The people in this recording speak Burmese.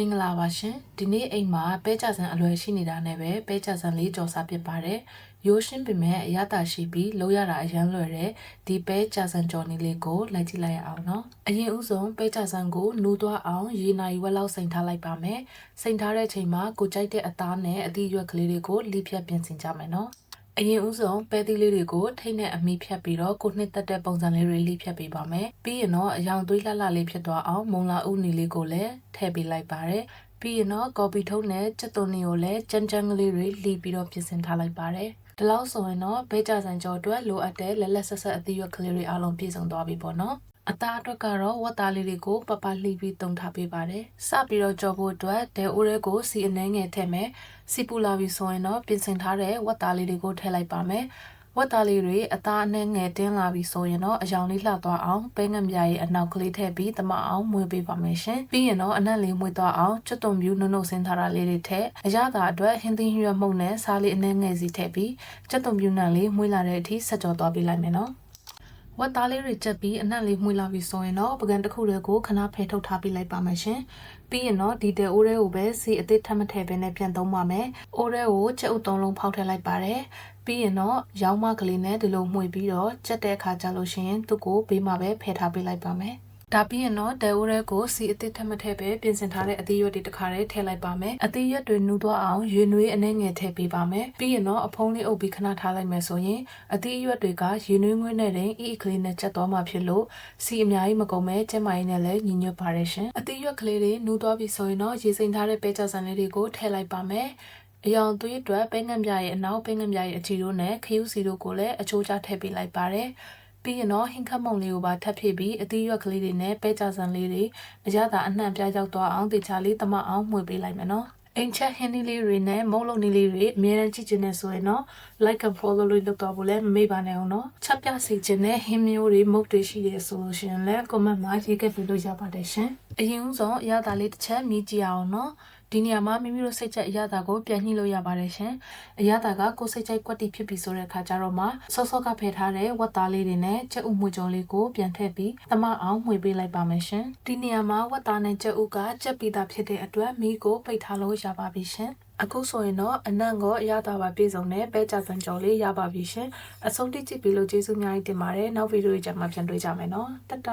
င်္ဂလာပါရှင်ဒီနေ့အိမ်မှာပဲကြဆန်အလွယ်ရှိနေတာနဲ့ပဲပဲကြဆန်လေးကြော်စားဖြစ်ပါတယ်ရိုးရှင်းပေမဲ့အရသာရှိပြီးလို့ရတာအရန်လွယ်တဲ့ဒီပဲကြဆန်ကြော်နည်းလေးကိုလိုက်ကြည့်လိုက်ရအောင်နော်အရင်ဦးဆုံးပဲကြဆန်ကိုနူးသွားအောင်ရေနာရီဝက်လောက်စိမ်ထားလိုက်ပါမယ်စိမ်ထားတဲ့ချိန်မှာကိုကြိုက်တဲ့အသားနဲ့အသီးရွက်ကလေးတွေကိုလိဖြတ်ပြင်ဆင်ကြမယ်နော်အရင်ဦးဆုံးပဲသီးလေးတွေကိုထိတ်နဲ့အမီဖြတ်ပြီးတော့ကိုနှစ်သက်တဲ့ပုံစံလေးတွေလိဖြတ်ပေးပါမယ်ပြီးရင်တော့အယောင်သွေးလှလှလေးဖြစ်သွားအောင်မုံလာဥနီလေးကိုလည်းထည့်ပေးလိုက်ပါတယ်ပြီးရင်တော့ကော်ပီထုံးနဲ့ကြက်သွန်နီကိုလည်းကြမ်းကြမ်းကလေးတွေလှီးပြီးတော့ပြင်ဆင်ထားလိုက်ပါတယ်ဒီလောက်ဆိုရင်တော့ပဲကြဆန်ကြော်အတွက်လိုအပ်တဲ့လက်လက်ဆက်ဆက်အသီးရွက်ကလေးတွေအားလုံးပြည့်စုံသွားပြီပေါ့နော်အသားအတွက်ကတော့ဝက်သားလေးတွေကိုပပလှီးပြီးတုံထားပေးပါတယ်စပြီးတော့ကြော်ဖို့အတွက်တဲအိုးရဲကိုစီအနှဲငယ်ထည့်မယ်စီပူလာပြီဆိုရင်တော့ပြင်ဆင်ထားတဲ့ဝက်သားလေးတွေကိုထည့်လိုက်ပါမယ်ဝက်သားလေးတွေအသားအနှဲငယ်တင်းလာပြီဆိုရင်တော့အယောင်လေးလှသွားအောင်ပဲငမြရဲ့အနောက်ကလေးထည့်ပြီးတမအောင်မွေးပေးပါမယ်ရှင်ပြီးရင်တော့အနက်လေးမွေးသွားအောင်ကျွတ်တုံပြူနုံနုံဆင်းထားတာလေးတွေထည့်အရသာအတွက်ဟင်းသီးရွက်မှုန့်နဲ့စားလေးအနှဲငယ်စီထည့်ပြီးကျွတ်တုံပြူနံလေးမွေးလာတဲ့အထိဆက်ကြော်သွားပေးလိုက်မယ်နော်ဝက်သားလေးတွေချက်ပြီးအနက်လေးမှွေလာပြီဆိုရင်တော့ပကံတစ်ခုတည်းကိုခဏဖယ်ထုတ်ထားပေးလိုက်ပါမယ်ရှင်ပြီးရင်တော့ဒီတဲအိုးရဲကိုပဲစီအသစ်ထပ်မထည့်ဘဲနဲ့ပြန်သုံးပါမယ်အိုးရဲကိုချက်ဥသုံးလုံးဖောက်ထည့်လိုက်ပါတယ်ပြီးရင်တော့ရောင်းမကလေးနဲ့ဒီလိုမှွေပြီးတော့ချက်တဲ့အခါကျလို့ရှိရင်သူ့ကိုဘေးမှာပဲဖယ်ထားပေးလိုက်ပါမယ်ဒါပြီးရင်တော့တဲအိုးရဲကိုစီအသစ်ထပ်မထည့်ပဲပြင်ဆင်ထားတဲ့အသီးရွက်တွေတစ်ခါတည်းထည့်လိုက်ပါမယ်အသီးရွက်တွေနူးသွားအောင်ရေနွေးအနှဲငယ်ထည့်ပေးပါမယ်ပြီးရင်တော့အဖုံးလေးအုပ်ပြီးခဏထားလိုက်မယ်ဆိုရင်အသီးရွက်တွေကရေနွေးငွေ့နဲ့တင်အီကလေးနဲ့ချက်သွားမှာဖြစ်လို့စီအများကြီးမကုန်မဲကျက်မိုင်းနဲ့လည်းညီညွတ်ပါတယ်ရှင်အသီးရွက်ကလေးတွေနူးသွားပြီဆိုရင်တော့ရေစိမ်ထားတဲ့ပဲကြဆန်လေးတွေကိုထည့်လိုက်ပါမယ်အယောင်သွေးအတွက်ပဲငှက်ပြရဲ့အနောက်ပဲငှက်ပြရဲ့အချီတို့နဲ့ခရူးစီတို့ကိုလည်းအချိုးချထည့်ပေးလိုက်ပါတယ်ပြီးရင်တော့ဟင်းခတ်မုံလေးကိုပါထပ်ဖြည့်ပြီးအသီးရွက်ကလေးတွေနဲ့ပဲကြဆန်လေးတွေအရသာအနှံ့ပြရောက်သွားအောင်တေချာလေးတမအောင်မှွေပေးလိုက်မယ်နော်အိမ်ချက်ဟင်းသီးလေးတွေနဲ့မုံလုံးလေးတွေအများကြီးကြည့်နေဆိုရင်တော့ like and follow လို့လုပ်တော့ဖို့လည်းမမေ့ပါနဲ့အောင်နော်ချက်ပြစီခြင်းနဲ့ဟင်းမျိုးတွေမုတ်တွေရှိတယ်ဆိုလို့ရှိရင်လည်း comment မှာရေးခဲ့ပြီးလို့ရပါတယ်ရှင်အရင်ဆုံးအရသာလေးတစ်ချက်မြည်ကြည့်အောင်နော်ဒီနေရာမှာမိမိတို့စိတ်ချက်အရသာကိုပြန်ညှိလို့ရပါတယ်ရှင်အရသာကကိုယ်စိတ်ချိုက်ကွက်တီဖြစ်ပြီဆိုတဲ့အခါကျတော့မှဆော့ဆော့ကဖယ်ထားတဲ့ဝက်သားလေးတွေနဲ့ကြက်ဥမှုကြော်လေးကိုပြန်ထည့်ပြီးတမအောင်မှွေပေးလိုက်ပါမယ်ရှင်ဒီနေရာမှာဝက်သားနဲ့ကြက်ဥကကြက်ပြီးသားဖြစ်တဲ့အတွက်မီးကိုပိတ်ထားလို့ရပါပြီရှင်အခုဆိုရင်တော့အနံ့ကိုအရသာပါပြည့်စုံတဲ့ပဲကြဆန်ကြော်လေးရပါပြီရှင်အဆုံးထိကြည့်ပြီးလို့ကျေးဇူးအများကြီးတင်ပါတယ်နောက်ဗီဒီယိုကြမှာပြန်တွေ့ကြမယ်နော်တတ